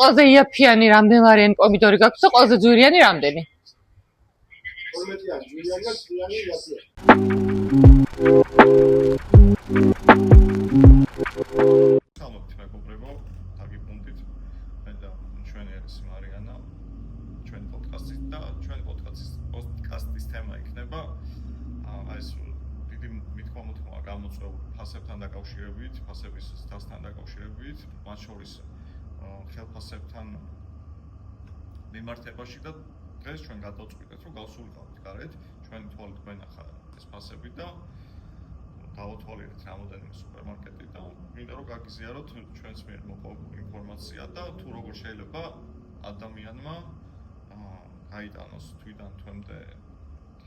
ყველაზე იაფიანი რამდენვარიანი პომიდორი გაქვს და ყველაზე ძვირიანი რამდენი? 12-იანი, ძვირიანი და ძვირიანი იაფიანი. სამოთ მეგობრებო, დაგიბრუნდით. მე და ჩვენი არის მარიანა. ჩვენ პოდკასტის და ჩვენ პოდკასტის თემა იქნება აი ეს დიდი მithomotkhoma გამოწვეული ფასებთან დაკავშირებით, ფასების დასთან დაკავშირებით, მათ შორის ხელფასებთან მიმართებაში და დღეს ჩვენ გადავწყვიტეთ, რომ გავსულიყავთ გარეთ, ჩვენი თვალით გვენახა ეს ფასები და დავათვალიერეთ რამოდენიმე სუპერმარკეტი და მინდა რომ გაგიზიაროთ ჩვენს მიერ მოპოვებული ინფორმაცია და თუ როგორ შეიძლება ადამიანმა გაიტანოს თვიდან თვემდე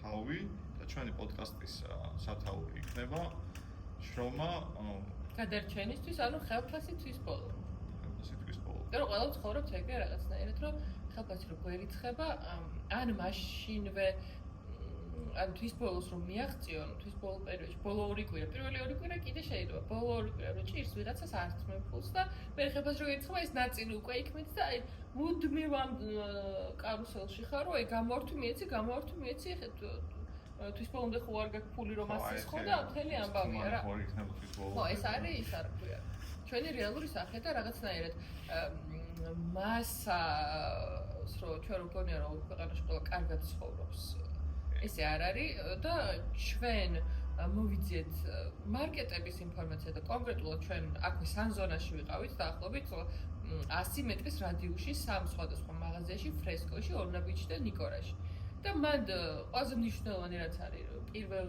თავი და ჩვენი პოდკასტის სათაური იქნება შრომა გადარჩენისთვის, ანუ ხელფასი თვის ბოლო. და რომ ყველა ცხოვრობთ ეგრე რაღაცნაირად, რომ ხელფასი რო გვერიცხება, ან მაშინვე ან თვის ბოლოს რომ მიაღწიონ, თვის ბოლო პერიოდში, ბოლო ორი კვირა, პირველი ორი კვირა კიდე შეიძლება, ბოლო ორი კვირა რო ჭირს ვიღაცას ართმევ ფულს და მე ხელფასი რო გერიცხება, ეს ნაწილი უკვე იქმით და აი მუდმივ ამ კარუსელში ხარ, რომ აი გამოვართვი მიეცი, თვის ბოლომდე ხო არ გაქვს ფული რომ ასის ხო და მთელი ამბავია რა. ხო, ეს არის ის არ ქვია. ჩვენი რეალური სახე და რაღაცნაირად მასას რო ჩვენ რო გონია რომ ქვეყანაში ყველა კარგად ცხოვრობს ესე არ არის და ჩვენ მოვიძიეთ მარკეტების ინფორმაცია და კონკრეტულად ჩვენ აქვე სანზონაში ვიყავით დაახლოებით 100 მეტრის რადიუსში სამ სხვადასხვა მაღაზიაში ფრესკოში, ორნაბიჯში და ნიკორაში. და მანდ ყველაზე მნიშვნელოვანი რაც არის პირველ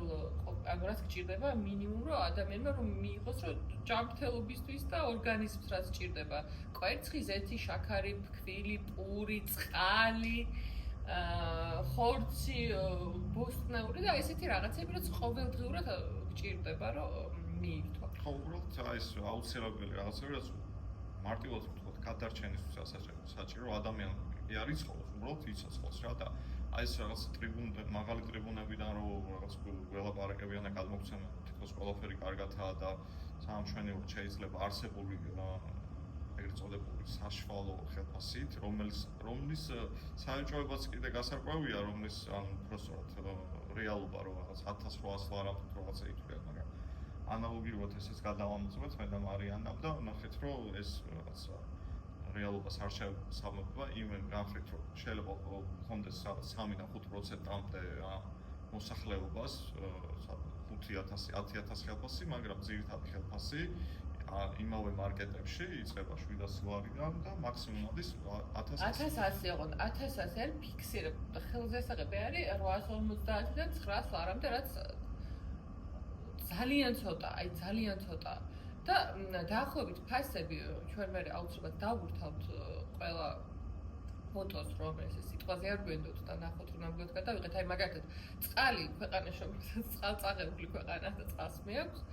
ანუ რაც გჭირდება მინიმუმ რომ ადამიანმა რომ მიიღოს რომ ჯანმრთელობისთვის და ორგანიზმს რაც სჭირდება კვერცხი, ზეთი, შაქარი, ფქვილი, პური, წყალი, ხორცი, ბოსტნეული და ესეთი რაღაცები რაც ყოველდღიურად გჭირდება რომ მიირთვა. ხო, უბრალოდ აი ეს აუცილებელი რაღაცები რაც მარტივად ვთქვათ გადარჩენისთვის საჭირო ადამიანები არის ხოლოს უბრალოდ იცოცხლოს რა და აი ეს რაღაც მაღალი ტრიბუნებიდან რომ რაღაც გველაპარაკებიან და გადმოგცემენ თითქოს ყველაფერი კარგადაა და სამშვენივრად შეიძლება არსებული ეგრეთ წოდებული საშუალო ხელფასით, რომლის საერთოებაც კიდე გასარკვევია, რომლის ან უბრალოდ რეალობა რომ რაღაც 1800 ლარად რაღაცა ითვლიან, მაგრამ ანალოგიურად ესეც გადავამოწმეთ მე და მარიანამ და ნახეთ რომ ეს რაღაცა რეალობას არ შეესაბამება იმ განხრით რომ შეიძლება ხონდეს 3-დან 5%-მდე მოსახლეობას 5,000-10,000 ხელფასი, მაგრამ ძირითადი ხელფასი იმავე მარკეტებში იწყება 700 ლარიდან და მაქსიმუმად ის 1100 ოღონდ 1100 არის ფიქსირებული და ხელზესაღები არის 850-დან 900 ლარამდე რაც ძალიან ცოტა და დაახლოებით ფასები ჩვენ მე აუცილებლად დავურთავთ ყველა ფოტოს რომ ეს სიტყვაზე არ გვენდოთ და ნახოთ რომ ნამდვილად გადავიღეთ აი მაგალითად წყალი ქვეყანაში რომელსაც წყალწაღებული ქვეყანა და წყალს მეაქვს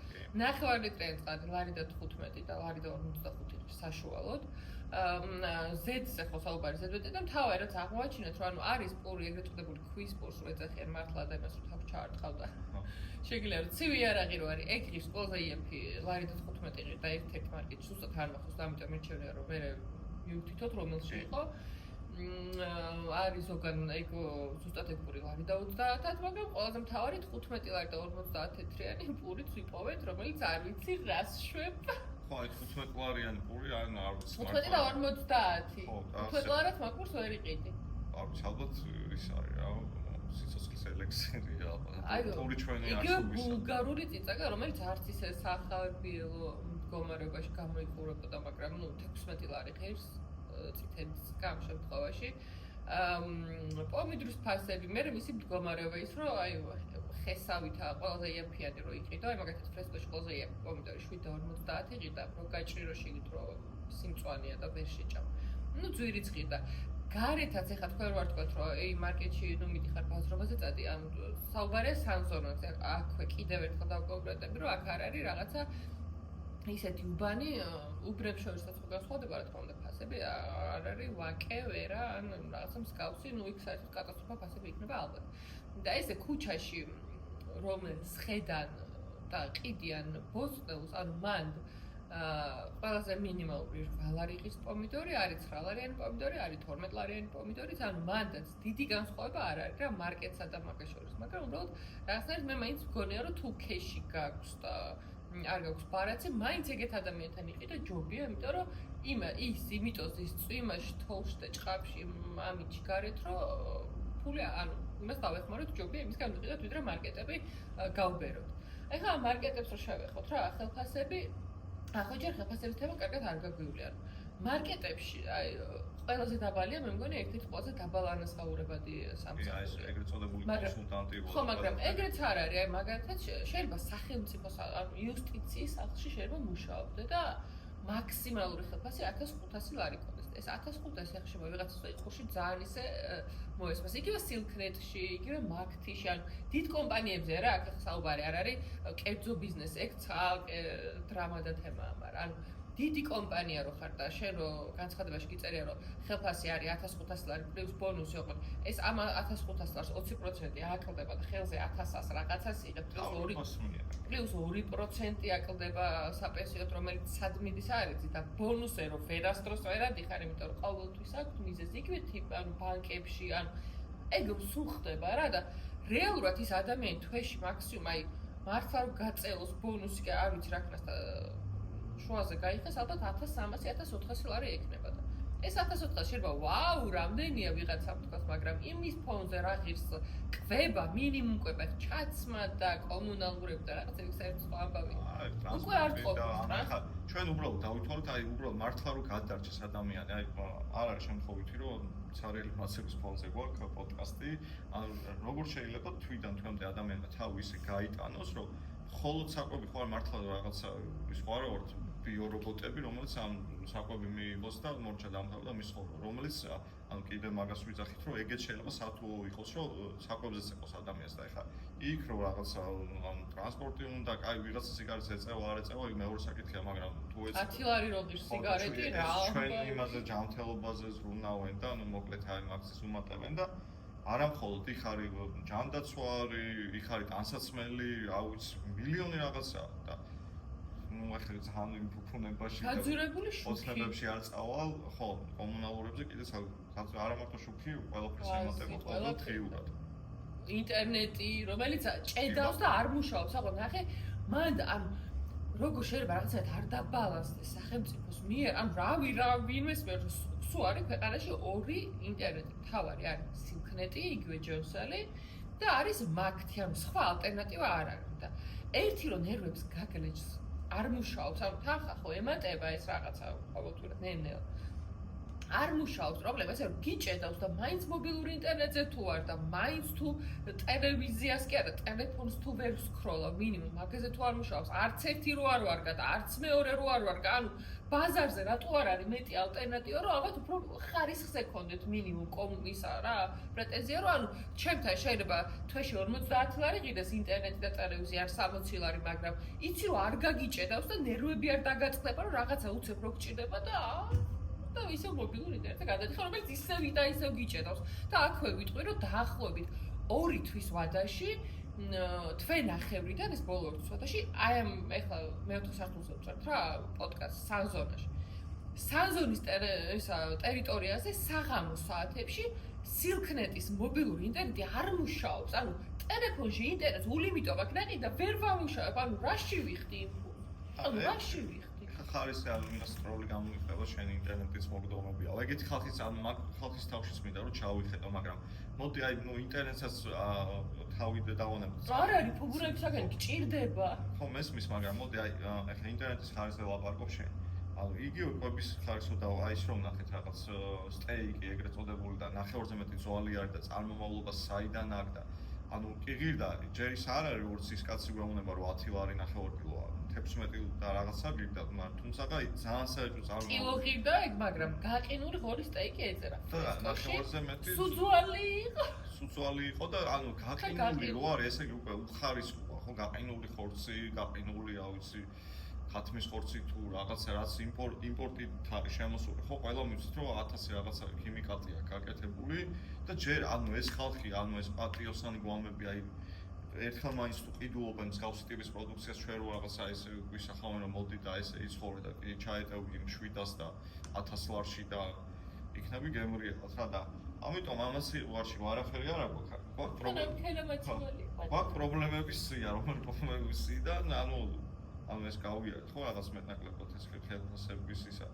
9 ლიტრიანი წყალი ლარი და 15 და ლარი და 55 საშუალოდ ზედს ახლა საუბარი ზედვეტე და მთავარი რაც აღმოაჩინეთ რომ ანუ არის პური ეგრეთ წოდებული ქვის პურს რო ეძახიან მართლა და იმას რომ თავ ჩაარტყავდა შეგიძლია რომ ცივი იარაღი რო არის ეგ ის ყველაზე იაფი ლარი და 15 ღირ და ერთ-ერთ მარკეტში ზუსტად არ მახსოვს და ამიტომ მირჩევნია რომ მე მივთითოთ რომელში იყო არის ზოგან ეგ ზუსტად ეგ პური ლარი და 30-ად მაგრამ ყველაზე მთავარი 15 ლარი და 50 თეთრიანი პურიც ვიპოვეთ რომელიც არ ვიცი რას შვებ ხო აი 15 ლარიანი პური არ ვიცი 15 და 50 15 ლარად მაგურს ვერ იყიდი არ ვიცი ალბათ ის არის რა სიცოცხლის ელექსირია პური ჩვენი არსობისა ბულგარული წიწაკა რომელიც არც ისე სახარბიელო მდგომარეობაში გამოიყურებოდა მაგრამ 16 ლარი ღირს წითელის გამ შემთხვევაში პომიდრის ფასები მე მისი მდგომარეობა ის რომ აი ხესავითა ყველაზე იაფიანი რო იყიდო აი მაგალითად ფრესკოში ყველაზე იაფი პომიდორი 7.50 იყიდა რო გაჭირო შიგნით რო სიმწვანეა და ვერ შეჭამ ნუ ძვირიც ყიდა გარეთაც ეხა თქვენ ვარ თქვათ რომ აი მარკეტში ნუ მიდიხარ ბაზრობაზე წადი ან საუბარია სანზონაზე აქვე კიდევ ერთხელ დავკონკრეტები რომ აქ არ არის რაღაცა ისეთი უბანი უბრებს შორისაც ხო განსხვავდება რა თქმა უნდა ფასი ფასები არ არის ვაკე, ვერა, ან რაღაცა მსგავსი, ნუ იქ საერთოდ კატასტროფა ფასები იქნება ალბათ. და ესე ქუჩაში რომელიც ხედან და ყიდიან ბოსტნეულს, ანუ მან ყველაზე მინიმალური 8 ლარიღის პომიდორი, არის 9 ლარიანი პომიდორი, არის 12 ლარიანი პომიდორიც, ანუ მანდაც დიდი განსხვავება არ არის რა მარკეტსა და მაგას შორის, მაგრამ უბრალოდ რაღაცნაირად მე მაინც მგონია რომ თუ ქეში გაქვს და არ გაქვს ბარათი, მაინც ეგეთ ადამიანთან იყიდე ჯობია, იმიტომ რომ ის იმიტოს ის წვიმაში, თოვლში და ჭყაფში, ამიჩი გარეთ რომ ფული ანუ იმას დავეხმაროთ ჯობია იმის გამიყიდოთ ვიდრე მარკეტები გავბეროთ. ეხლა მარკეტებს რო შევეხოთ რა, ხელფასები ახლა ჯერ ხელფასების თემა კარგად არ გაგვივლია. მარკეტებში აი ყველაზე დაბალია მე მგონი ერთ-ერთი ყველაზე დაბალ ანაზღაურებადი სამსახური. აი ეს ეგრეთ წოდებული კონსულტანტი იყო. ხო, მაგრამ ეგრეც არ არის, აი მაგალითად შეიძლება სახელმწიფოს ანუ იუსტიციის სახლში შეიძლება მუშაობდე და მაქსიმალური ხელფასი 1500 ლარი ქონდეს. ეს 1500 ახშება ვიღაცას იყურში ძალიან ისე მოესმას. იგივე სილკნეტში, იგივე მაგთიში, ანუ დიდ კომპანიებზე რა, აქ საუბარი არ არის კერძო ბიზნესი, ეგ ცალკე დრამა და თემაა, მაგრამ ანუ დიდი კომპანია რო ხარ და შენ რო განცხადებაში გიწერია რომ ხელფასი არის 1500 ლარი პლუს ბონუსი ოღონდ ეს ამ 1500 ლარს 20% აკლდება და ხელზე 1100 რაღაცას იღებ პლუს 2% აკლდება საპენსიოდ რომელიც სადმინის არის და ბონუსზე რო ვერასდროს ვერ ადიხარ იმიტომ რომ ყოველთვის აქვს მიზეზი იგივე ტიპი ანუ ბანკებში ანუ ეგ სულ ხდება რა და რეალურად ის ადამიანი თვეში მაქსიმუმ აი მართლა რომ გაწელოს ბონუსი კი არ ვიცი რა ქნას და შუაზე გაიხეს ალბათ 1300-1400 ლარი ექნება და ეს 1400 შეიძლება ვაუ რამდენია ვიღაცამ თქვას მაგრამ იმის ფონზე რა ღირს კვება მინიმუმ კვება ჩაცმა და კომუნალურები და რაღაც ეგ საერთო ამბავი უკვე არ ყოფს რა ჩვენ უბრალოდ დავითვალოთ აი უბრალოდ მართლა რომ გადარჩეს ადამიანი აი არ არის შემთხვევითი რომ ცარიელი მასების ფონზე გვაქვს პოდკასტი ანუ როგორ შეიძლება თვიდან თვემდე ადამიანმა თავი ისე გაიტანოს რომ ხოლო საკვები ხო არ მართლა რაღაცა ის ხო არა ვარ ბიორობოტები რომელიც ამ საკვები მიიღოს და მორჩა დამთავრდა და მისხოვრო რომელიც ანუ კიდე მაგას ვიძახით რომ ეგეც შეიძლება სათუ იყოს რომ საკვებზეც ეყოს ადამიანს და ეხლა იქ რომ რაღაცა ანუ ტრანსპორტი უნდა კაი ვიღაცა სიგარეტს ეწევა არ ეწევა იქ მეორე საკითხია მაგრამ თუ ეს 10 ლარი რო ღირს სიგარეტი რა ჩვენ იმაზე ჯანმრთელობაზე ზრუნავენ და ანუ მოკლედ აი მაგის უმატებენ და არა მხოლოდ იქ არის ჯანდაცვა არის იქ არის ტანსაცმელი რა ვიცი მილიონი რაღაცა და ну ახლა ძალიან იმ ფუფუნებაში გაძურებული შუქი ოცნებებში არ წავალ ხო კომუნალურებზე კიდე არა მარტო შუქი ყველაფერს ემატება ყოველდღიურად ინტერნეტი რომელიც ჭედავს და არ მუშაობს აღარ ნახე მან ანუ როგორ შეიძლება რაღაცა არ დაბალანსდეს სახელმწიფოს მიერ ან რა ვინმეს მიერ სულ არის ქვეყანაში ორი ინტერნეტი თავარი არის სილკნეტი იგივე ჯონსელი და არის მაგთი ანუ სხვა ალტერნატივა არ არის და ერთი რომ ნერვებს გაგლეჯს არ მუშაობს ანუ თანხა ხო ემატება ეს რაღაცა ყოველთვიურად ნელ-ნელა არ მუშაობს პრობლემა ესე რომ გიჭედავს და მაინც მობილური ინტერნეტზე თუ არ და მაინც თუ ტელევიზიას კი არა ტელეფონს თუ ვერ სკროლავ მინიმუმ მაგაზე თუ არ მუშაობს არც ერთი რო არ ვარგა და არც მეორე რო არ ვარგა ანუ ბაზარზე რატო არ არის მეტი ალტერნატივა რომ ალბათ უფრო ხარისხზე გქონდეთ მინიმუმ კომუნისა რა პრეტენზია რომ ანუ ჩემთან შეიძლება თვეში 50 ლარი ღირდეს ინტერნეტი და ტელევიზია არ 60 ლარი მაგრამ იცი რომ არ გაგიჭედავს და ნერვები არ დაგაწყდება რომ რაღაცა უცებ რო გჭირდება და და ისე მობილური ინტერნეტზე გადადიხარ, რომელიც ისევ და ისევ გიჭედავს. და აქვე ვიტყვი, რომ დაახლოებით 2 თვის ვადაში თვენახევრიდან ეს ბოლო 2 თვის ვადაში აი ამ ეხლა მეოთხე სართულზე ვწვევთ რა პოდკასტს სანზონაში. სანზონის ტერიტორიაზე საღამოს საათებში სილკნეტის მობილური ინტერნეტი არ მუშაობს. ანუ ტელეფონში ინტერნეტს ულიმიტო აქვს ნაკლი და ვერ ვამუშავებ. ანუ რაში ვიხდი? ანუ რაში ვიხდი? ხარის ალუმინოს სტროლი გამოიხდება შენ ინტერნეტის მოგდომებია. ეგეთი ხალხის ან ხალხის თავშიც მინდა რომ ჩავიხედო, მაგრამ მოდი აი ნუ ინტერნეტსაც თავი დავანებოთ. არ არის ფიგურებისაგან გჭირდება. ხო მესმის, მაგრამ მოდი აი ახლა ინტერნეტის ხარისზე ვლაპარაკობ შენ. ანუ იგივე კვების ხარის უნდა აი ის რომ ნახეთ რაღაც სტეიკი ეგრეთ წოდებული და ნახევარზე მეტი ძვალი არის და წარმომავლობა საიდან აქვს და ანუ კი ღირდა ჯერ ის არ არის როგორც ის კაცი გვეუბნება რომ 10 ლარი ნახევარ კილოა 16 და რაღაცა ღირდა თუმცა ძალიან საერთო წარმომავლობა კილო ღირდა ეგ მაგრამ გაყინული ღორი სტეიკი ეწერა ნახევარზე მეტი სუძვალი იყო და ანუ გაყინული რო არის ესე იგი უკვე უხარისხოა ხო გაყინული ხორცი გაყინული ავიცი ხათმის ხორცი თუ რაღაცა რაც იმპორტით არის შემოსული, ხო, ყველა მიცით რომ 1000 რაღაცა ქიმიკატია გაკეთებული და ჯერ ანუ ეს ხალხი, ანუ ეს პატრიოტსანი გვამები აი ერთხელ მაინც თუ ყიდულობენ მსგავსი ტიპის პროდუქციას ჩვენ რო რაღაცა ეს გვისახავენ რომ მოდი და ეს იცხოვრე და კი ჩაეტევი 700 და 1000 ლარში და იქნები გემრიელად რა და ამიტომ ამას ვარში ვარაფერი არ აქვს გვაქვს პრობლემების სია რომელი პრობლემების სიიდან ანუ ეს გავიარეთ ხო რაღაც მეტნაკლებად ეს ხელფასების ისა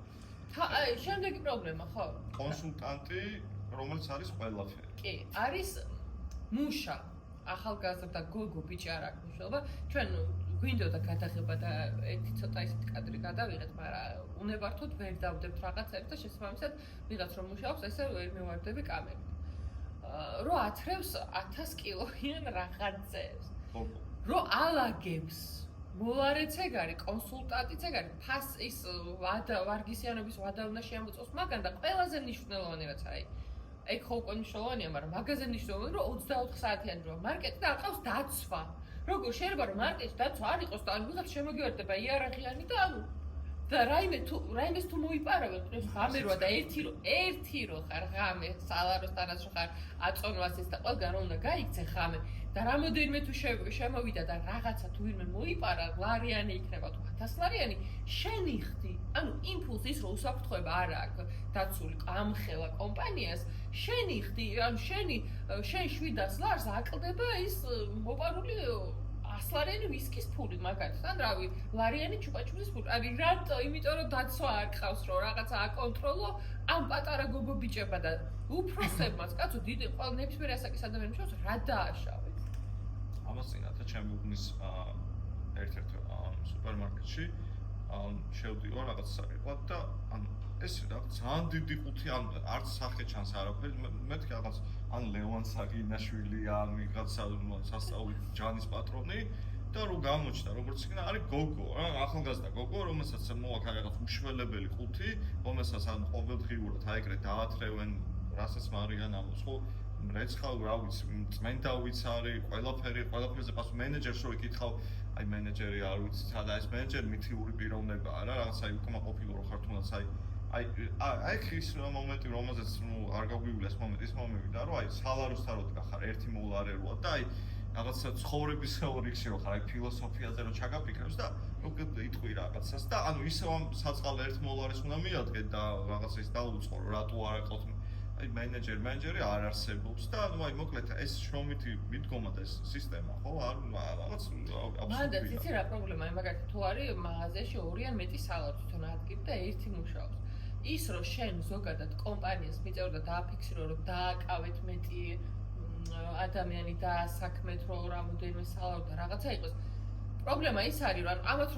შემდეგი პრობლემა ხო კონსულტანტი რომელიც არის ყველაფერი კი არის მუშა ახალგაზრდა გოგო ბიჭი არ აქვს მნიშვნელობა ჩვენ გვინდოდა გადაღება და ერთი ცოტა ისეთი კადრი გადავიღეთ მაგრამ უნებართოდ ვერ დავდებთ რაღაცებს და შესაბამისად ვიღაც რომ მუშაობს ესე ვერ მივარდები კამერით რო ათრევს 1000 კილოიან რაღაცებს რო ალაგებს მოლარეც ეგ არის კონსულტანტიც ეგ არის ფას ის ვარგისიანობის ვადა უნდა შემოწოს მაგან და ყველაზე მნიშვნელოვანი რაც არის ეგ ხო უკვე მნიშვნელოვანია, მაგრამ მაგაზე მნიშვნელოვანია, რომ 24 საათიანი რო მარკეტი და აყავს დაცვა. როგორ შეიძლება რომ მარკეტში დაცვა არ იყოს და ანუ ვიღაც შემოგიარდება იარაღიანი და ანუ და რაიმეს თუ მოიპარავენ, ეს ღამერვა და ერთი რო ხარ ღამე, სალაროსთანაც რო ხარ აწონვას ეს და ყველგან რომ უნდა გაიქცე ღამე და რამოდენიმე თუ შემოვიდა და რაღაცა თუ ვინმე მოიპარა, ლარიანი იქნება თუ 1000 ლარიანი, შენი ხდი. ანუ იმპულსი ის რომ უსაფრთხოება არ აქვს დაცული ამხელა კომპანიას, შენი ხდი, ანუ შენ 700 ლარს აკლდება ის მოპარული 100 ლარიანი ვისკის ფული მაგალითად, ან რავი, ლარიანი ჩუპაჩუპის ფული. აი რატო? იმიტომ რომ დაცვა არ ყავს, რომ რაღაცა აკონტროლო ამ პატარა გოგო ბიჭება და უფროსებმაც, კაცო, დიდი ყველა ნებისმიერ ასაკის ადამიანებს შორის რა დააშავეთ? ამას წინათ ჩემი უბნის ერთ-ერთ სუპერმარკეტში შევდივარ რაღაც საკითხად და ანუ ეს რაღაც ძალიან დიდი ყუთი ან არც სახე ჩანს არაფერი მეთქი რაღაც ან ლევან საგინაშვილია ან ვიღაცა სასწაული ჯანის პატრონი და რო გამოჩნდა როგორც იქნა არის გოგო რა ახალგაზრდა გოგო რომელსაც მოაქვს რაღაც უშველებელი ყუთი რომელსაც ან ყოველდღიურად აიგრე დაათრევენ რასაც მარიან ამოს ხო რეცხავ რა ვიცი წმენდავიც არის ყველაფერზე პასუხ მენეჯერს რო იკითხავ აი მენეჯერი არ ვიცი სადა ეს მენეჯერი მითიური პიროვნებაა რა რაღაც აი უკმაყოფილო რო ხარ თუნდაც აი ხის მომენტი რომელზეც არ გაგვივლეს ეს მომენტი და რომ აი სალაროსთან რო დგახარ ერთი მოლარეოა და აი რაღაცა ცხოვრების თეორიაში რო ხარ აი ფილოსოფიაზე რო ჩაგაფიქრებს და იტყვი რაღაცას და ანუ ისევ ამ საწყალ ერთ მოლარეს უნდა მიადგე და რაღაცა ის დაუწყო რატო არ აყოთ აი მენეჯერი არ არსებობს და ანუ აი მოკლედ ეს შრომითი მიდგომა და ეს სისტემა ხო არ რაღაც აბსოლუტურად მანდა ციცი რა პრობლემაა მაგალითად თუ არის მაღაზიაში 2 ან მეტი სალარი თვითონ ადგილი და ერთი მუშაობს ის რომ შენ ზოგადად კომპანიას მიწევ და დააფიქსირო რომ დააკავეთ მეტი ადამიანი დაასაქმეთ რომ რამოდენიმე სალარი და რაღაცა იყოს პრობლემა ის არის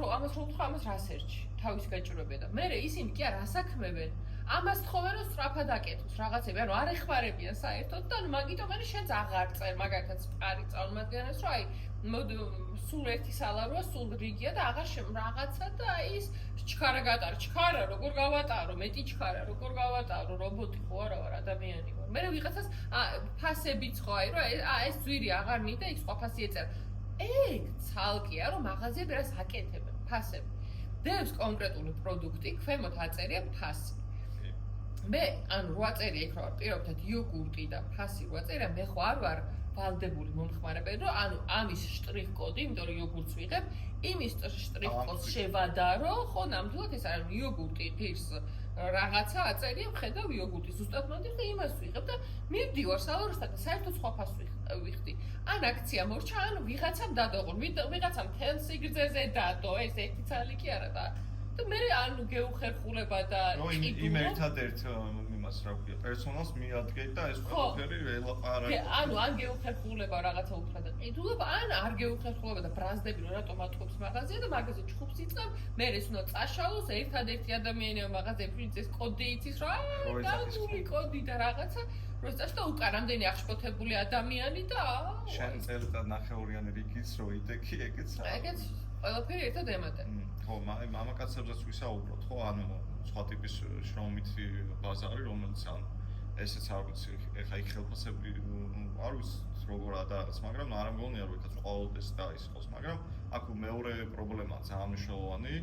რომ ამას რო უთხრა ამას რასერჩი თავის გაჭირვებია და მე ისინი კი არ ასაქმებენ ამას თხოვენ რომ სწრაფად აკეთოს რაღაცები ანუ არ ეხმარებიან საერთოდ და ანუ მაგიტომ არის შენც აღარ წერ მაგალითად სპარი წარმოგადგენს რომ აი სულ ერთი სალაროა სულ რიგია და აღარ რაღაცა და ის ჩქარა გატარო ჩქარა როგორ გავატარო მეტი ჩქარა როგორ გავატარო რობოტი ხო არა ვარ ადამიანი ვარ მე ვიღაცას ფასებიც ხო აი რომ ეს ძვირი აღარ მინდა იქ სხვა ფასი ეწერა ეგ ცალკეა რომ მაღაზიები რას აკეთებენ ფასები დევს კონკრეტული პროდუქტი ქვემოთ აწერია ფასი მე ანუ რო აწერია იქ რომ პირობითად იოგურტი და ფასი რო აწერია მე ხო არ ვარ ვალდებული მომხმარებელი რომ ანუ ამის შტრიხ კოდი იმიტომ რომ იოგურტს ვიღებ იმის შტრიხ კოდს შევადარო ხო ნამდვილად ეს არის იოგურტი ფირს რაღაცა აწერია ვხედავ იოგურტი ზუსტად მომდის და იმას ვიღებ და მივდივარ სალაროსთან და საერთოდ სხვა ფასს ვიხდი ან აქცია მორჩა ან ვიღაცამ დადოღო ვიღაცამ თელ სიგრძეზე დადო ეს ერთი ცალი კი არა და მე ანუ გეუხერხულება და იმ ერთადერთ იმას რა ვქია პერსონალს მიადგე და ეს ყველაფერი ელაპარაკე ანუ ან გეუხერხულება რაღაცა უთხრა და ყიდულობა ან არ გეუხერხულება და ბრაზდები რომ რატომ ატყობს მაღაზია და მაღაზია ჩხუბს იწევ მე ეს უნდა წაშალოს ერთადერთი ადამიანია მაღაზიებში ეს კოდი იცის რა დაგული კოდი და რაღაცა რო წაშ და უკან რამდენი აღშფოთებული ადამიანი და შენ წელიწად ნახევრიანი რიგის რო იდექი ეგეც ყველაფერი ერთად ემატება ხო, მამაკაცებსაც ვისაუბროთ, ხო, ანუ სხვა ტიპის შრომითი ბაზარი, რომელიც ან ესეც არ ვიცი, ეხა იქ ხელფასები არ ვიცი როგორ არის, მაგრამ არ მგონია რომ ეხაც ყოველდეს და ის იყოს, მაგრამ აქ მეორე პრობლემაა ძალიან მნიშვნელოვანი,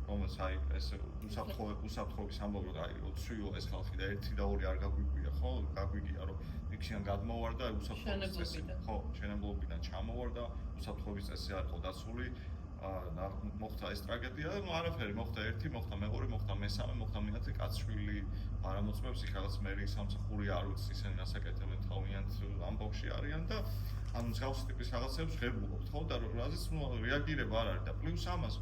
რომელსაც აი ეს უსაფრთხოების ამბავი რომ აი ცვიო ეს ხალხი და 1 და 2 არ გაგვიგვია ხო? გაგვიგია რომ იქიდან გადმოვარ და უსაფრთხოების წესი ხო, შენებლობიდან ჩამოვარ და უსაფრთხოების წესი არ იყო დაცული. მოხდა ეს ტრაგედია, ну არაფერი, მოხდა 1, მოხდა მე-2, მოხდა მე-3, მოხდა მე-10 კაცშვილი არამოწმებს იქ რაღაც მერი სამსახური არ ვიცი, ისინი ასაკეთებენ თავიანთ ამბავში არიან და ანუ მსგავსი ტიპის რაღაცებს ღებულობთ, ხო? და რაზეც რეაგირება არ არის და პლუს ამას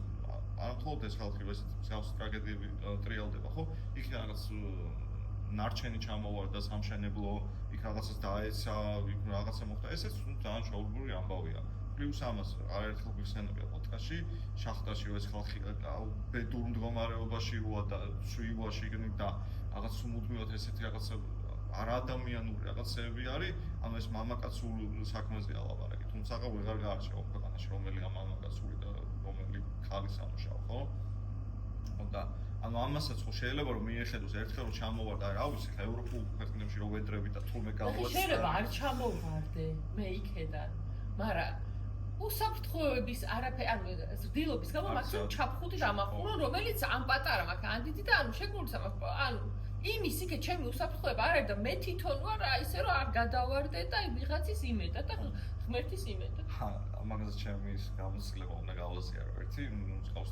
არ მხოლოდ ეს ხალხი ესეთ მსგავსი ტრაგედიები ტრიალდება, ხო? იქ რაღაც ნარჩენი ჩამოვარ და სამშენებლო, იქ რაღაცას დაეცა, იქ რაღაცა მოხდა, ესეც ძალიან ჩვეულებრივი ამბავია. პლუს ამას არაერთხელ გვიხსენებია პოდკასტში, შახტაში ეს ხალხი ბედურ მდგომარეობაში როა და ცვივაში და რაღაც მუდმივად ესეთი რაღაცა არაადამიანური რაღაცები არის, ანუ ეს მამაკაცულ საქმეზე ალაპარაკი, თუმცა ვეღარ გაარჩევა ქვეყანაში რომელია მამაკაცული და რომელი ხალის ამუშავო, ხო? და ანუ ამასაც ხო შეიძლება რომ მიეხედოს ერთხელ რომ ჩამოვარ და რა ვიცი, ხა ევროპულ ქვეყნებში რომ ვედრები და თურმე გავუვაცხარ. შეიძლება არ ჩამოვარდე მე იქედან, მაგრამ უსაფრთხოების არაფერი, ანუ ზრდილობის გამო მაქსიმუმ ჩაფხუტი დამახურო, რომელიც ამ პატარა მაგანდიდი და ანუ შეგულს ანუ იმის იქე ჩემი უსაფრთხოება არ არის და მე თვითონ ვარ ისე რომ არ გადავარდე და ვიღაცის იმედა და ღმერთის იმედა. ამაზე ჩემი ის გამოცდილება უნდა გავაზიარო ერთი, მსგავს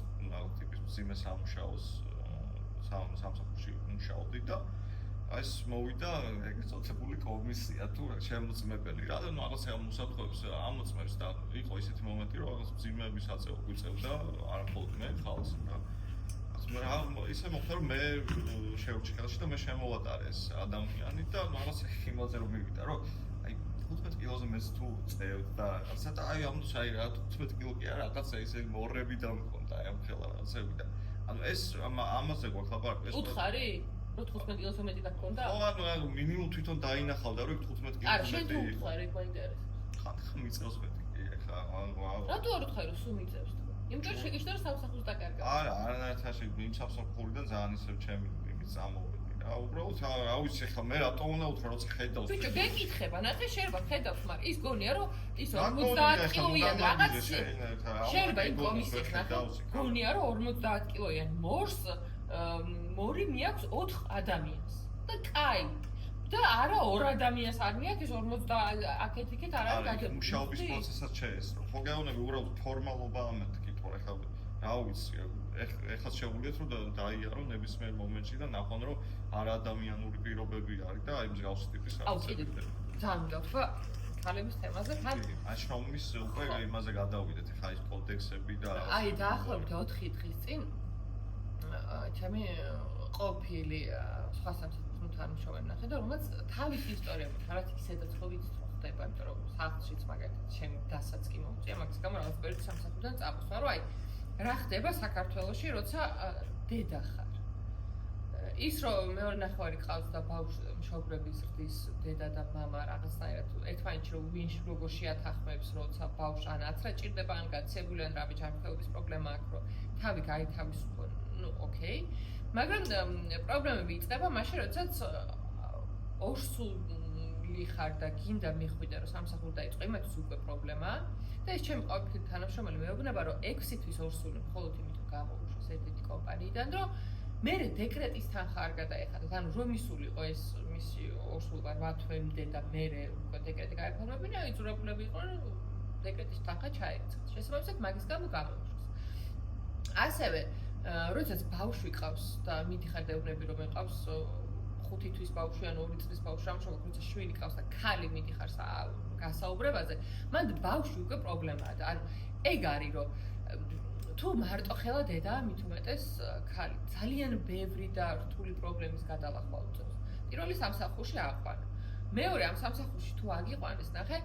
ტიპის მძიმე სამუშაოს სამსახურში მუშაობდი და ეს მოვიდა ეგრეთ წოდებული კომისია თუ შემოწმებელი რა და ნუ რაღაცა უსაფრთხოების ამოწმებს და იყო ისეთი მომენტი რომ რაღაც მძიმეების აწევა გვიწევდა არ მხოლოდ მე ხალხს და ისე მოხდა რომ მე შევჭი ხელში და მე შემოვატარე ეს ადამიანი და რაღაცა იმაზე რომ მივიდა რომ აი 15 კილოზე მეც თუ წევ და რაღაცა და აი ამას აი რა 15 კილო კი არა რაღაცა ისე მორები დამქონდა აი ამ ხელა რაღაცები და ანუ ეს ამაზე გვაქვს ლაპარაკი ეს უთხარი რო 15 კილოზე მეტი დაგქონდა? ხო, ანუ მინიმუმ თვითონ დაინახავდა რომ 15 კილოზე მეტი. არა, შენ თუ უთხარი, მაინტერესებს. ხან მიწევს მეტი კი, ეხლა რატო არ უთხარი რომ სულ მიწევს? იმიტომ რომ შეგიშდა რომ სამსახურს დაკარგა. არა, არანაირთაში იმ სამსახურიდან ძალიან ისევ ჩემი იმის წამოვედი რა. უბრალოდ რა ვიცი, ეხლა მე რატო უნდა უთხრა, როცა ხედავს. ბიჭო, გეკითხება, ნახე შეიძლება ხედავს, მაგრამ ის გონია რომ ის 50 კილოიან რაღაც შეიძლება იმ კომისიას ნახე. გონია რომ 50 კილოიან მორს მორი მიაქვს 4 ადამიანს და კაი და არა 2 ადამიანს არ მიაქვს ეს 50 აქეთ-იქეთ არ არის გაგებული. მუშაობის პროცესსაც შეესწრო. ხო გეუბნები უბრალოდ ფორმალობა ამეთქით, ხო ეხლა რა ვიცი, ეხლა შეუძლიათ რომ დაიარო ნებისმიერ მომენტში და ნახონ რომ არაადამიანური პირობები არის და აი მსგავსი ტიპის აუ კიდე ძალიან დავთქვა ქალების თემაზე თან აშრომის უკვე იმაზე გადავიდეთ ეხლა ის კოდექსები და აი დაახლოებით 4 დღის წინ ჩემი ყოფილი სხვა სამსახურის თანამშრომელი ნახე და რომელიც თავის ისტორიებით რაღაც ისედაც ხო ვიცით რომ ხდება, იმიტომ რომ სახლშიც მაგალითად ჩემი დასაც კი მომწია, მაგის გამო რაღაც პერიოდი სამსახურიდან წავსვა, რომ აი რა ხდება საქართველოში, როცა დედა ხარ. ის რომ მეორე ნახევარი ყავს და მშობლები ზრდის დედა და მამა რაღაცნაირად ერთმანეთში რომ ვინ როგორ შეათანხმებს, როცა ბავშვს ან აცრა ჭირდება, ან გაცებული ან რამე ჯანმრთელობის პრობლემა აქვს, რომ თავი გაითავისუფლო, ну, окей. მაგრამ პრობლემები იწყება მაშინ, როდესაც ორსული ხარ და გინდა მიხვიდე, რომ სამსახური დაიწყო, იმათთვის უკვე პრობლემაა. და ეს ჩემი ყოფილი თანამშრომელი მეუბნება, რომ 6 თვის ორსული მხოლოდ იმიტომ გამოუშვეს ერთ-ერთი კომპანიიდან, რომ მე დეკრეტის თანხა არ გადაეხადა. ანუ რომ ისულიყო ეს მისი ორსულობა 8 თვემდე და მე უკვე დეკრეტი გაიფორმებინა, იძულებულები იყო დეკრეტის თანხა ჩაერიცხათ. შესაბამისად მაგის გამო გამოუშვეს. ასევე როდესაც ბავშვი ყავს და მიდიხარ დაეუბნები რომ მეყავს 5 თვის ბავშვი ან 2 წლის ბავშვი, ამჟამად როცა შვილი ყავს და ქალი მიდიხარ გასაუბრებაზე, მან ბავშვი უკვე პრობლემაა და ანუ ეგ არის რომ თუ მარტო ხელა დედა მით უმეტეს ქალი ძალიან ბევრი და რთული პრობლემის გადალახვა უწევს. პირველი სამსახურში აყვანა. მეორე ამ სამსახურში თუ აგიყვანეს, ნახე,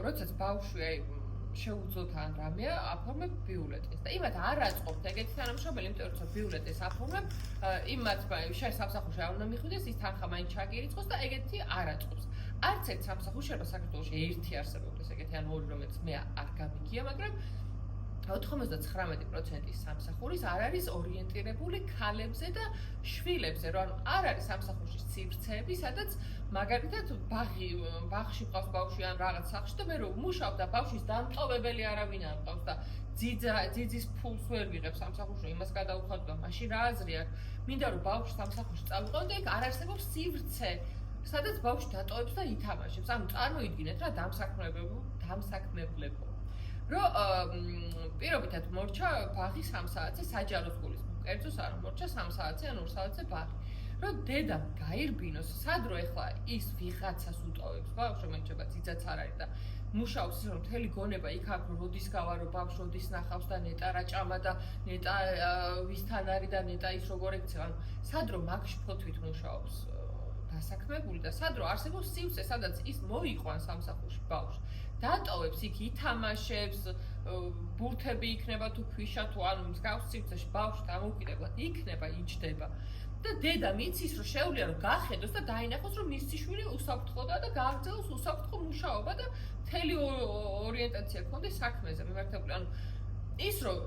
როდესაც ბავშვი აი შეუძლოთ ან რამეა, აფორმებ ბიულეტენს და იმათ არ აწყობთ ეგეთი თანამშრომელი, იმიტომ რომ ბიულეტენს აფორმებ, იმათ შენ სამსახურში არ უნდა მიხვიდეს, ის თანხა მაინც ჩაგირიცხოს და ეგეთი არ აწყობს. არც ერთ სამსახურში შეიძლება საქართველოში ერთი არსებობდეს ეგეთი ან ორი, რომელიც მე არ გამიგია, მაგრამ 99% სამსახურის არ არის ორიენტირებული ქალებზე და შვილებზე, რომ ანუ არ არის სამსახურში სივრცეები, სადაც მაგალითად ბაღში ყავს ბავშვი ან რაღაც სახლში და მე რომ მუშავ და ბავშვის დამტოვებელი არავინ არ ყავს და ძიძის ფულს ვერ ვიღებ სამსახურში, იმას გადავხადო და მაშინ რა აზრი აქვს? მინდა რომ ბავშვი სამსახურში წავიყვანო და იქ არ არსებობს სივრცე, სადაც ბავშვი დატოვებს და ითამაშებს. ანუ წარმოიდგინეთ რა დამსაქმებლებო. რომ პირობითად მორჩა ბაღი 3 საათზე საჯაროს გულისხმობ. კერძოს არა მორჩა 3 საათზე ან 2 საათზე ბაღი. რომ დედამ გაირბინოს, სად რო ეხლა ის ვიღაცას უტოვებს ბავშვს, რომელიც შეიძლება ძიძაც არ არის და მუშაობს ის რომ მთელი გონება იქ აქვს რომ როდის გავარო ბავშვს, როდის ნახავს და ნეტა რა ჭამა და ნეტა ვისთან არის და ნეტა ის როგორ ექცევა. ანუ სად რო მაგ შფოთვით მუშაობს დასაქმებული და სად რო არსებობს სივრცე, სადაც ის მოიყვანს სამსახურში ბავშვს. დატოვებს იქ ითამაშებს, ბურთები იქნება თუ ქვიშა თუ ანუ მსგავს სივრცეში ბავშვი დამოუკიდებლად იქნება, იჯდება. და დედა მიცის რომ შეუძლია რომ გახედოს და დაინახოს რომ მისი შვილი უსაფრთხოდაა და გააგრძელოს უსაფრთხო მუშაობა და მთელი ორიენტაცია ქონდეს საქმეზე მიმართებული. ანუ ის რომ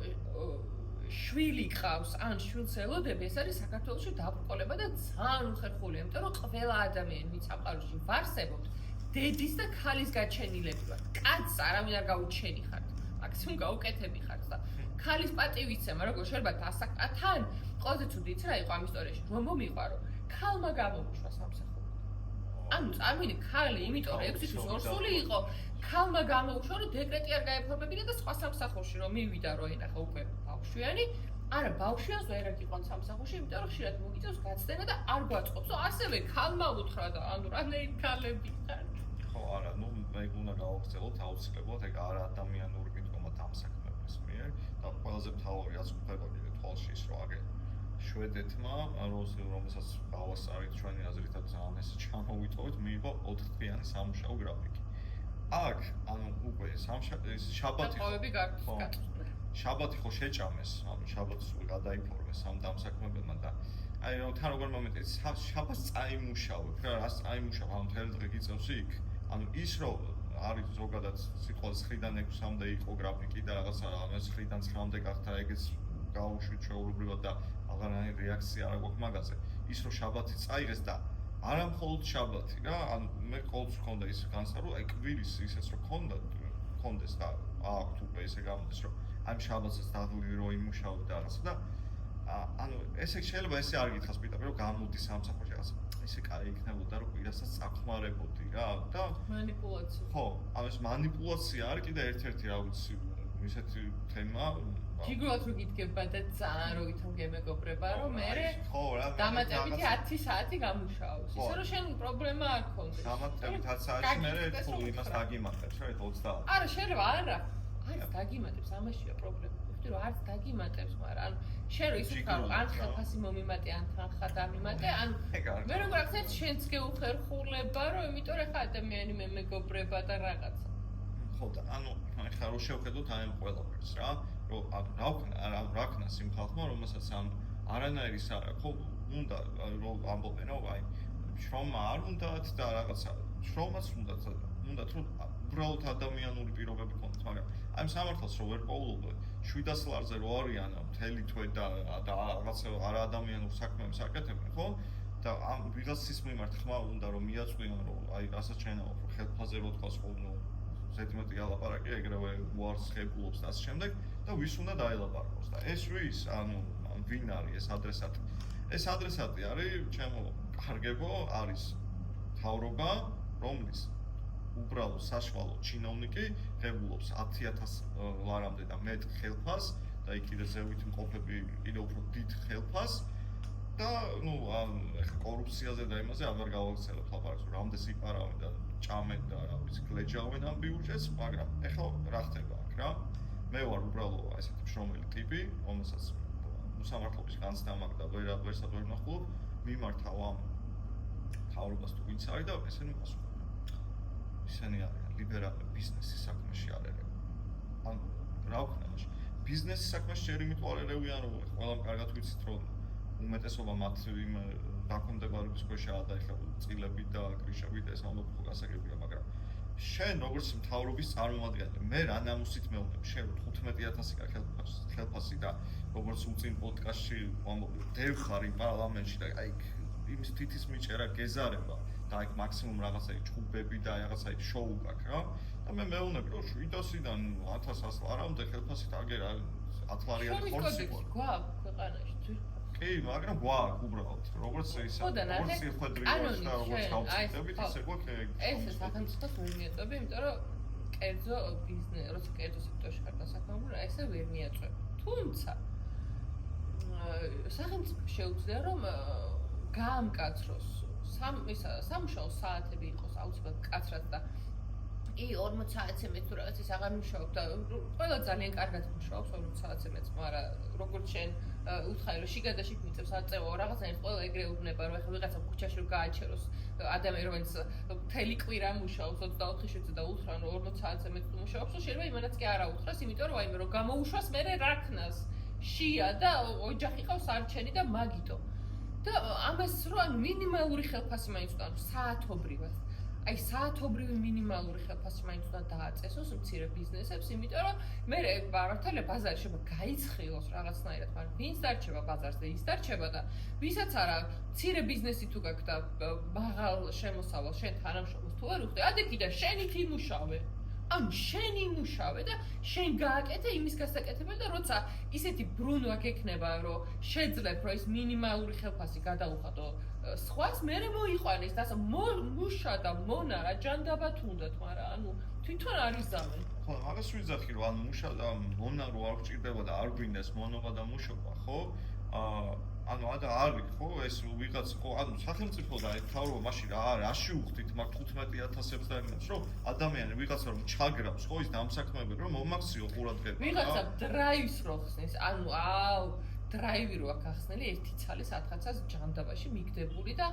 შვილი ყავს ან შვილს ელოდები, ეს არის საქართველოში დაბრკოლება და ძალიან უხერხულია, იმიტომ რომ ყველა ადამიანი ვინც სამყაროში ვარსებობთ, დედის და ქალის გაჩენილები ვართ. კაცს არავინ არ გაუჩენი ხართ. მაქსიმუმ გაუკეთები ხართ და ქალის პატივისცემა როგორ შეიძლება თან ყველაზე ცუდი იცი რა იყო ამ ისტორიაში რომ მომიყვარო ქალმა გამომუშვა სამსახური. ანუ წამოვიდი ქალი იმიტომ რომ 6 თვის ორსული იყო ქალმა გამოუშვა რომ დეკრეტი არ გაეფორმებინა და სხვა სამსახურში რომ მივიდა რომ ენახა უკვე ბავშვიანი არა ბავშვიანს ვერ აგიყვან სამსახურში იმიტომ რომ ხშირად მოგიწევს გაცდენა და არ გვაწყობს. ასევე ქალმა უთხრა და ანუ რანაირი ქალები ხართ. ხო არა, ნუ მე უნდა გავაგრძელოთ აუცილებლად ეგ არა ადამიანური მიდგომა დამსაქმებლის მიერ და ყველაზე მთავარი რაც გვხვდება კიდე თვალში ის რომ აგე შვედეთმა რომელსაც გავასწარით ჩვენი აზრითაც ძალიან ეს ჩამოვიტოვეთ მიიღო 4 დღიანი სამუშაო გრაფიკი. აქ ანუ უკვე შაბათი შაბათი ხო შეჭამეს, ანუ შაბათს გადაიფორმეს ამ დამსაქმებელმა და აი რომ თან როგორ მომენტი შაბათს წაიმუშავებ რა რას წაიმუშავ ამ მთელი დღე გიწევს იქ ანუ ის რომ არის ზოგადად სიტყვის 9-დან 6-მდე იყო გრაფიკი და რაღაცა ამას 9-დან 9-მდე გახდა ეგეც გავუშვით ჩვეულებრივად და აღარანაირი რეაქცია არ გვაქვს მაგაზე ის რომ შაბათი წაიღეს და არა მხოლოდ შაბათი რა ანუ მე ყოველთვის მქონდა ის განსა რომ აი კვირის ისეც რომ მქონდეს და აქვთ უკვე ესე გამოდის რომ ამ შაბათს დაღლილი რო იმუშავებ და რაღაცა და ანუ ესე შეიძლება ესე არ გითხას პირდაპირ რომ გამოდი სამსახურში რაღაცა ესე კარი იქნებოდა რომ კვირასაც წახმარებოდი რა და მანიპულაცია ხო ანუ ეს მანიპულაცია არის კიდე ერთ-ერთი რა ვიცი ისეთი თემა ჯიგრად რო გიდგება და ძალიან რო ვითომ გემეგობრება რომ მე დამატებითი 10 საათი გამუშაოს ისე რომ შენ პრობლემა არ ქონდეს დამატებით 10 საათი მე თუ იმას დაგიმატებს რა 20 არა შეიძლება არა აი დაგიმატებს ამაშია პრობლემა ვიხდი რომ არც დაგიმატებს მაგრამ ანუ შენ რო ის უკრავ ან ხალხასი მომიმატე ან თანხა დამიმატე ან მე როგორ ახსენეთ შენც გეუხერხულება რომ იმიტომ რომ ხა ადამიანი მე მეგობრება და რაღაცა ხო და ანუ ხა რო შევხედოთ აი ამ ყველაფერს რა რომ რა ქნას იმ ხალხმა რომელსაც ამ არანაირი ხო უნდა რომ ამბობენ რომ აი შრომა არ უნდათ და რაღაცა შრომაც უნდათ რომ უბრალოდ ადამიანური პირობები ქონდეთ მაგრამ აი ამ სამართალს რო ვერ პოულობ 700 ლარზე რო არიან მთელი თვე და რაღაცა არა ადამიანურ საქმეებს აკეთებენ ხო და ამ ვიღაცის მიმართ ხმა უნდა რომ მიაწყვიან რომ აი რასაც შენაობ რომ ხელფაზე რო თქვას ხოლმე ზედმეტი ალაპარაკი ეგრევე უარს ხებულობს და ამ შემდეგ და ვის უნდა დაელაპარაკოს და ეს ვის ანუ ვინ არის ეს ადრესატი ეს ადრესატი არის ჩემო კარგებო არის მთავრობა რომლის უბრალოდ საშუალო ჩინოვნიკი ღებულობს 10000 ლარამდე და მეტ ხელფას და იქ კიდე ზევით მყოფები კიდე უფრო დიდ ხელფას და ნუ ეხა კორუფციაზე და იმაზე აღარ გავაგრძელებ ლაპარაკს რომ რამდენს იპარავენ და ჭამენ და რა ვიცი გლეჯავენ ამ ბიუჯეტს მაგრამ ეხლა რა ხდება აქ რა მე ვარ უბრალოდ ესეთი მშრომელი ტიპი რომელსაც მოსამართლობის განცდა მაქვს და ვერასდროს ვერ ნახულობ მიმართავ ამ მთავრობას თუ ვინც არის და ესენი პასუხობენ ისინი არიან ლიბერალები ბიზნესის საქმეში არიან ან რა ვქნა მაშინ ბიზნესის საქმეში ჯერ იმიტომ არიან რომ ყველამ კარგად ვიცით რომ უმეტესობა მათ იმ დაქვემდებარების ქვეშაა და ეხლა წილები და კრიშები და ეს ამბობ გასაგებია მაგრამ შენ როგორც მთავრობის წარმომადგენელი, მე რა ნამუსით მეუბნებ, შენ 15000 ხელფასი და როგორც უწინ პოდკასტში ვამბობ, დევხარ იმ პარლამენტში და აი იმის თითის მიჭერა გეზარება და აი მაქსიმუმ რაღაცა ჭუბები და რაღაცა შოუ გაქვს რა და მე მეუბნებ რომ 700-დან 1100 ლარამდე ხელფასით აგერა 10 ლარიანი ხორცი გვაქვს ქვეყანაში კი, მაგრამ გვაქვს უბრალოდ. როგორც ისა, როგორც ხედრივად და როგორც გავწევდებით, ისე გვაქვს. ეს სახელმწიფოს ვერ მიაწვევი, იმიტომ რომ კერძო ბიზნესი, როცა კერძო სექტორში ხარ დასაქმებული, ესე ვერ მიაწვევ. თუმცა სახელმწიფო შეუძლია რომ გაამკაცროს სამუშაო საათები იყოს აუცილებლად მკაცრად და 40 საათზე მე თუ რაღაც ის აღარ მუშაობ და ყველა ძალიან კარგად მუშაობს 40 საათზე მეც, მაგრამ როგორც შენ უთხარი რომ შიგადაშიგ მიწევს აწევა რაღაცა ყველა ეგრე უბნება რომ ეხლა ვიღაცა ქუჩაში რომ გააჩეროს ადამიანი რომელიც მთელი კვირა მუშაობს 24 შუცი და უთხრან რომ 40 საათზე მეც თუ მუშაობს, შეიძლება იმანაც კი არა უთხრას, იმიტომ რომ აიმე რომ გამოუშვას მე რა ქნას შია და ოჯახი ყავს არჩენი და მაგიტო. და ამას რო ანუ მინიმალური ხელფასი მაინც უნდა საათობრივად აი საათობრივი მინიმალური ხელფასი მაინც უნდა დააწესოს მცირე ბიზნესებს, იმიტომ რომ მე მართალია ბაზარი შეიძლება გაიცხილოს რაღაცნაირად, მაგრამ ვინც დარჩება ბაზარზე, ის დარჩება და ვისაც არა მცირე ბიზნესი თუ გაქვს და მაღალ შემოსავალ შენ თანამშრომლს თუ არ უხდი, ადექი და შენით იმუშავე. ანუ შენ იმუშავე და შენ გააკეთე იმის გასაკეთებელი და როცა ისეთი ბრუნვა გექნება რომ შეძლებ რომ ის მინიმალური ხელფასი გადაუხადო სხვას მერე მოიყვანეს და მუშა და მონა რა ჯანდაბათ უნდათ, მაგრამ ანუ თვითონ არის ზამენ. ხო, მაგას ვიზახი რომ ანუ მუშა და მონა რო არ გჭირდება და არ გვინდეს მონობა და მუშობა, ხო? ანუ არის ხო ეს ვიღაც ხო ანუ სახელმწიფო და აი თავრობა მაშინ რაში უხდით მაგ 15000-ს და იმას რომ ადამიანი ვიღაცა რომ ჩაგრავს ხო ის დამსაქმებელი რომ მომაქციო ყურადღება ვიღაცა დრაივს რო ხსნის ანუ დრაივი რო აქვს ახსნელი ერთი ცალი სათხაცას ჯანდაბაში მიგდებული და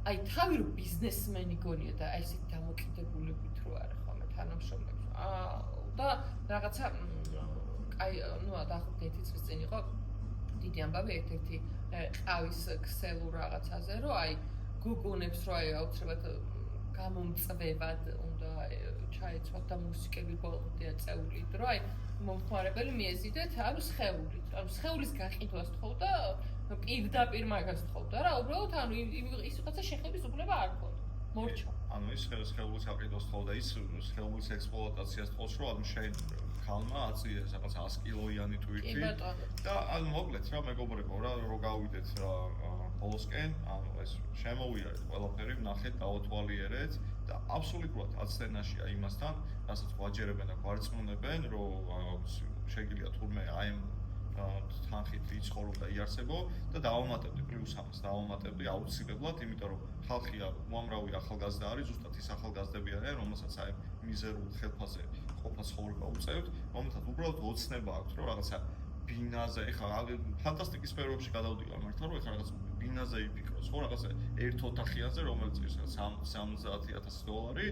აი თავი რო ბიზნესმენი გონია და აი ესეთი დამოკიდებულებით რო არის ხოლმე თანამშრომლებს და რაღაცა აი ნუ დაახლოებით 1 წლის წინ იყო დიდი ამბავი ერთ-ერთი ყავის ქსელურ რაღაცაზე, რომ აი გუგუნებს რო აი აუცილებლად გამომწვევად უნდა ჩაეცვათ და მუსიკები ბოლომდე აწეული, რომ აი მომხმარებელი მიეზიდეთ, ანუ სხეულით. ანუ სხეულის გაყიდვას თხოვდა, პირდაპირ მაგას თხოვდა რა, უბრალოდ ანუ ის რაღაცა შეხების უფლება არ ჰქონდა. მორჩა. ანუ ის სხეულის გაყიდვას თხოვდა, ის სხეულის ექსპლუატაციას თხოვს, რომ ანუ შენ ქალმა აწიეს რაღაც 100 კილოიანი თვირთი და ანუ მოკლედ რა მეგობრებო რა რო გავიდეთ რა ბოლოსკენ ანუ ეს შემოვიარეთ ყველაფერი ვნახეთ დაუთვალიერეთ და აბსოლუტურად აცდენაშია იმასთან რასაც გვაჯერებენ და გვარწმუნებენ რომ შეგიძლია თურმე აი თანხით იცხოვრო და იარსებო და დავამატებდი პლუს ამას დავამატებდი აუცილებლად იმიტომ რომ ხალხია უამრავი ახალგაზრდა არის ზუსტად ის ახალგაზრდები არიან რომელსაც აი მიზერულ ხელფასზე ყოფნა ცხოვრება უწევთ რომელთაც უბრალოდ ოცნება აქვს რომ რაღაცა ბინაზე ეხლა ფანტასტიკის სფეროებში გადავდივარ მართლა რომ ეხლა რაღაც ბინაზე იფიქროს ხო რაღაცა ერთ ოთახიანზე რომელიც ის $70000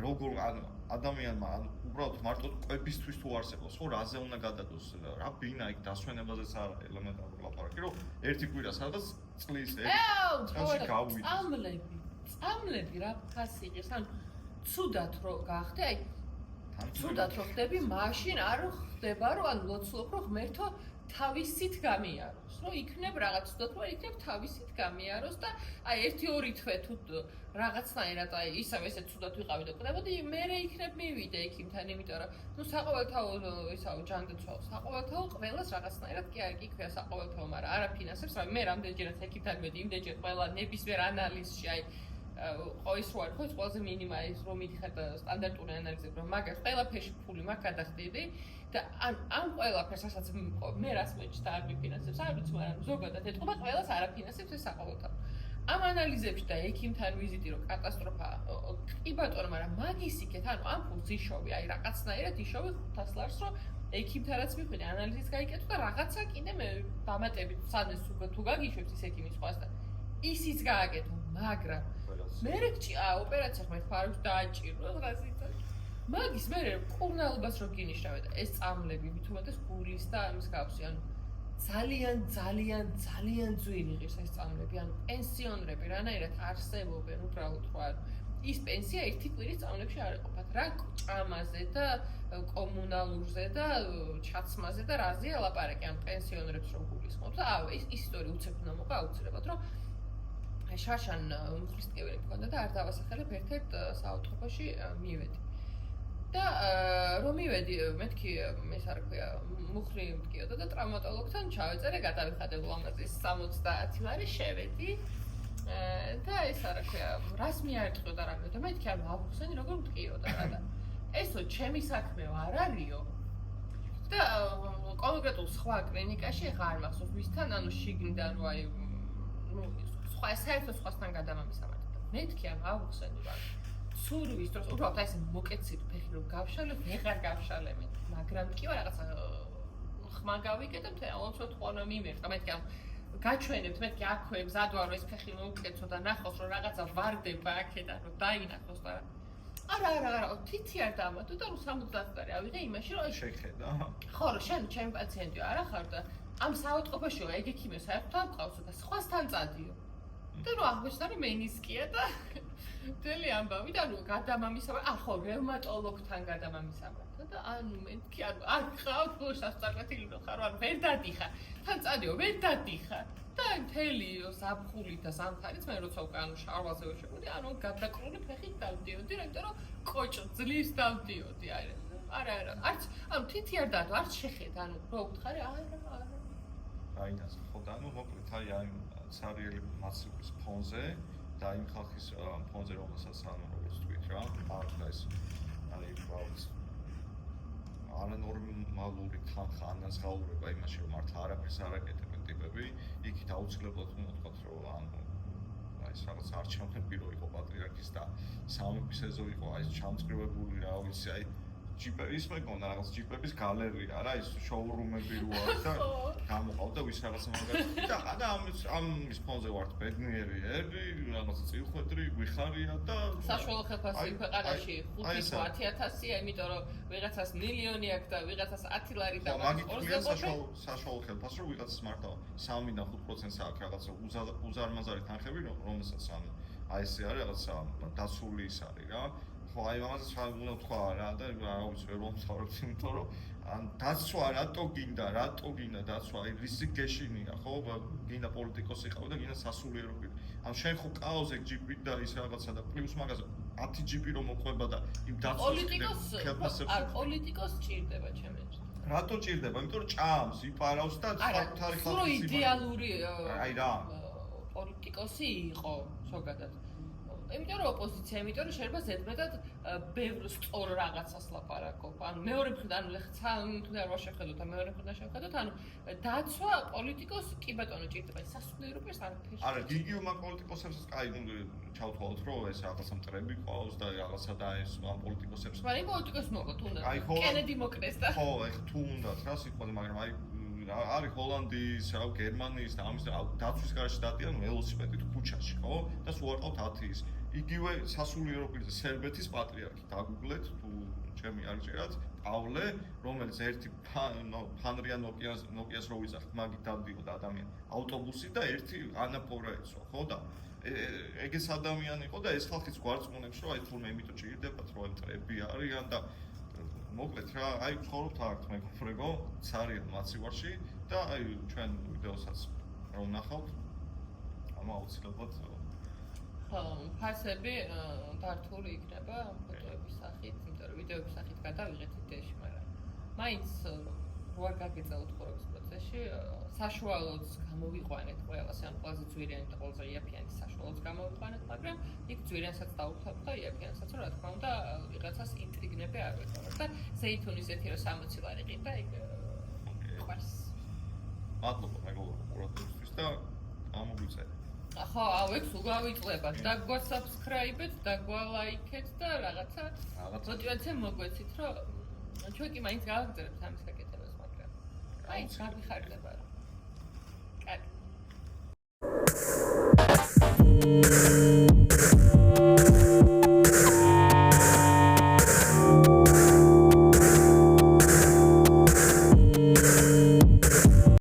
როგორ ადამიანმა უბრალოდ მარტო კვებისთვის თუ არსებობს ხო რაზე უნდა გადადოს რა ბინა იქ დასვენებაზეც არა ელემენტარული ლაპარაკი რომ ერთი კვირა სადაც წლის წელში გავიდე წამლები რა ფასი იღებს ან ცუდად რო გახდე აი ცუდად რო ხდები მაშინ არ ხდება რომ ან ლოცულობ რომ ღმერთო თავისით გამიაროს რომ იქნებ რაღაც ცუდად რომ იქნებ თავისით გამიაროს და აი 1-2 თვე თუ რაღაცნაირად აი ისევ ესე ცუდად ვიყავი და ყდებოდი მერე იქნებ მივიდე იქიმთან იმიტომ რომ ნუ საყოველთაო ისაო ჯანდაცვა საყოველთაო ყველას რაღაცნაირად კი არ გიქვია საყოველთაო მაგრამ არა ფინანსებს რა მე რამდენჯერაც იქიმთან მედი იმდენჯერ ყველა ნებისმიერ ანალიზში აი ყოის რო არის ხო ის ყველაზე მინიმალის რომ მიდიხარ და სტანდარტული ანალიზები რომ მაგას ყველაფერში ფული მაგ გადახდიდი და ამ ყველაფერს რასაც მე რას მეჭდა არ მიფინანსებს არ ვიცი მაგრამ ზოგადად ეთყობა ყველას არ აფინანსებს ეს საყოველთაო ამ ანალიზებში და ექიმთან ვიზიტი რომ კატასტროფაა კი ბატონო მაგრამ მაგის იქეთ ანუ ამ ფულს იშოვი აი რაღაცნაირად იშოვი 500 ლარს რომ ექიმთანაც მიხვიდე ანალიზიც გაიკეთო და რაღაცა კიდე მე დამატებით სანეს თუ გაგიშვებს ის ექიმის ყვას და ისიც გააკეთო მაგრამ მერე ოპერაცია ხმეთ არ აქვს დააჭირო რაზეც მაგის მერე კურნალობას რო გინიშნავე და ეს წამლები მithumetes გულის და ამის გავსი ანუ ძალიან ძვირი ღირს ეს წამლები ანუ პენსიონერები რანაირად არსებობენ უბრალოდ რა ის პენსია ერთი კვირის წამლებში არ ეყოფათ. რა ჭამაზე და კომუნალურზე და ჩაცმაზე და რაზეა ლაპარაკი ამ პენსიონერებს რომ გულისხმობთ. და ის ისტორია უცებ უნდა მოყვა აუცილებლად, რომ შაშან მუხლისტკივილი მქონდა და არ დავასახელებ ერთ-ერთ საავადმყოფოში მივედი. და რომ მივედი, მეთქი ეს არ ქვია, მუხლი მткиოდა და ტრავმატოლოგთან ჩავეწერე, გადავიხადე ლამაზის 70 ლარი შევედი. და ეს არ ქვია, რას მიარწყვეტა რამე და მეთქი ანუ ავხსენი როგორ მткиოდა რა და ესო ჩემი საქმეო არ არისო. და კონკრეტულ სხვა კლინიკაში ხა არ მახსოვს ვისთან, ანუ შიგნიდან რო აი სხვა საერთოდ სხვასთან გადამამისამართი და მეთქი ანუ ავხსენი რა. სურვის დროს უბრალოდ აი ეს მოკეცით ფეხი რომ გავშალე, ვეღარ გავშალე, მაგრამ მткиვა რაღაცა ხმა გავიკეთე და ალბათ ყონა მიმერტა, მეთქი ანუ გაჩვენებთ, მეთქი აქვე მზად ვარ ეს ფეხი მოვკეცო და ნახოს რომ რაღაცა ვარდება აქედან რომ დაინახოს და არა, თითი არ დამატო და 70 ლარი ავიღე იმაში რომ შეხედა. ხო, რომ შენ ჩემი პაციენტიო არა ხარ და ამ საავადმყოფოშიო ეგ ექიმი საერთოდ არ მყავსო და სხვასთან წადიო. და რომ აღმოჩნდა რომ მენისკია და ძელი ამბავი და რომ გადამამისამართი, ხო, რევმატოლოგთან გადამამისამართი და ანუ მეთქი არ ხავთ ბოლოს წარკვეთილი რომ ხარ, ანუ ვერ დადიხარ. თან წადიო, ვერ დადიხარ. და მთელი ზაფხული და ზამთარიც მე როცა უკვე ანუ შარვალზე ვეშეყოდი, ანუ გადაკრული ფეხით დავდიოდი, იმიტომ რომ კოჭო ძლივს დავდიოდი, არა, არც ანუ თითი არ დადო, არც შეხედა, ანუ რო უთხარი, არა. აინას ხო და ანუ მოკლედ აი ამ სარიელი მასივის ფონზე და იმ ხალხის ფონზე რომელსაც ანუ როგორც თქვით რა, მართლა ეს აი ვაუც არანორმალური თანხა ანაზღაურება იმაში რომ მართლა არაფერს არ აკეთებენ ტიპები, იქით აუცილებლად უნდა ვთქვათ რომ ანუ აი ეს რაღაც არჩევნები რო იყო პატრიარქის და სამების ეზო იყო აი ეს ჩამწკრივებული რა ვიცი აი ჯიპების მეკონა რაღაც ჯიპების გალერეა რა ის შოურუმები როა და გამოყავდა ვის რაღაცა მაგარი და ამის ფონზე ვართ ბედნიერი რაღაც წიხვედრი გვიხარია და საშუალო ხელფასი ქვეყანაში 5-10,000-ია, იმიტომ რომ ვიღაცას მილიონი აქვს და ვიღაცას 10 ლარი და მაგით საშუალო ხელფასი რომ ვიღაცას მარტო 3-დან 5%-ს აქვს რაღაცა უზარმაზარი თანხები რომელსაც ანუ აი ესე არის რაღაცა დაცული ის არის რა ხო აი ამასაც უნდა თქვა რა და რა ვიცი ვერ მომთავრებთ იმიტომ რომ ან დაცვა რატო გინდა დაცვა აი რისი გეშინია ხო გინდა პოლიტიკოსი ყავ და გინდა სასულიერო ან შენ ხო ყავს ეგ ჯიპი და ის რაღაცა და პლუს მაგაზე 10 ჯიპი რომ მოყვება და იმ დაცვის პოლიტიკოს ჭირდება ჩემეთში რატო ჭირდება იმიტომ რომ ჭამს იპარავს და საკუთარი ხალხის იდეალური აი რა პოლიტიკოსი იყო ზოგადად იმიტომ რომ ოპოზიცია, იმიტომ რომ შეიძლება ზედმეტად ბევრ სწორ რაღაცას ლაპარაკობ. ანუ მეორე მხრიდან თუ არ შევხედოთ და მეორე მხრიდან შევხედოთ, ანუ დაცვა პოლიტიკოს კი ბატონო ჭირდება, სასულიერო პირს არაფერს. არა, გიგიო მაგ პოლიტიკოსებსაც კაი ჩავთვალოთ, რომ ეს რაღაცა მტრები ყავს და რაღაცა და ეს ამ პოლიტიკოსებს. მაგრამ პოლიტიკოსს მოგო თუნდაც. კენედი მოკნეს და ხო, ეხლა თუნდაც რა სიტყვაზე, მაგრამ აი არის ჰოლანდიის, გერმანიის და ამის დაცვის გარშე დადიან ველოსიპედით ქუჩაში, ხო? და სულ არ ყავთ 10 ის. იგივე სასულიერო პირზე სერბეთის პატრიარქი დაგუგლეთ თუ ჩემი არ ჭირათ პავლე რომელიც ერთი ფანრია ნოკიას რო ვიზახთ მაგით დავდიოდა ადამიანი ავტობუსი და ერთი ანაფორა ეცვა ხო და ეგეც ადამიანი იყო და ეს ხალხიც გვარწმუნებს რომ აი თურმე იმიტომ ჭირდებათ რომ მტრები არიან და მოკლედ რა აი ცხოვრობთ აქ მეგობრებო ცარიელ მაცივარში და აი ჩვენ ვიდეოსაც რომ ნახავთ ამ აუცილებლად ფასები დართული იქნება ფოტოების სახით, იმიტომ რომ ვიდეოების სახით გადავიღეთ იდეაში, მაგრამ მაინც რო არ გაგეწევთ ხორების პროცესში, საშუალოც გამოვიყვანეთ ყველას, ან ყველაზე ძვირიანი და ყველაზე იაფიანი საშუალოც გამოვიყვანეთ, მაგრამ იქ ძვირიანსაც დავუთავთ და იაფიანსაც რა თქმა უნდა ვიღაცას ინტრიგნები არ ვეყავართ და ზეითუნის ეთი რომ 60 ლარი ყიდა, იქ ყავს. მადლობა მეგობრებო ყურადღებისთვის და ამოგვიწერეთ. ხო, აუექ სულ გავიწყლებათ, დაგვასაბსქრაიბეთ, დაგვალაიქეთ და რაღაცა мотивация მოგვეცით, რომ ჩვენ კი მაინც გავაგზავნებთ ამის გაკეთებას, მაგრამ მაინც გავიხარდება. კაი.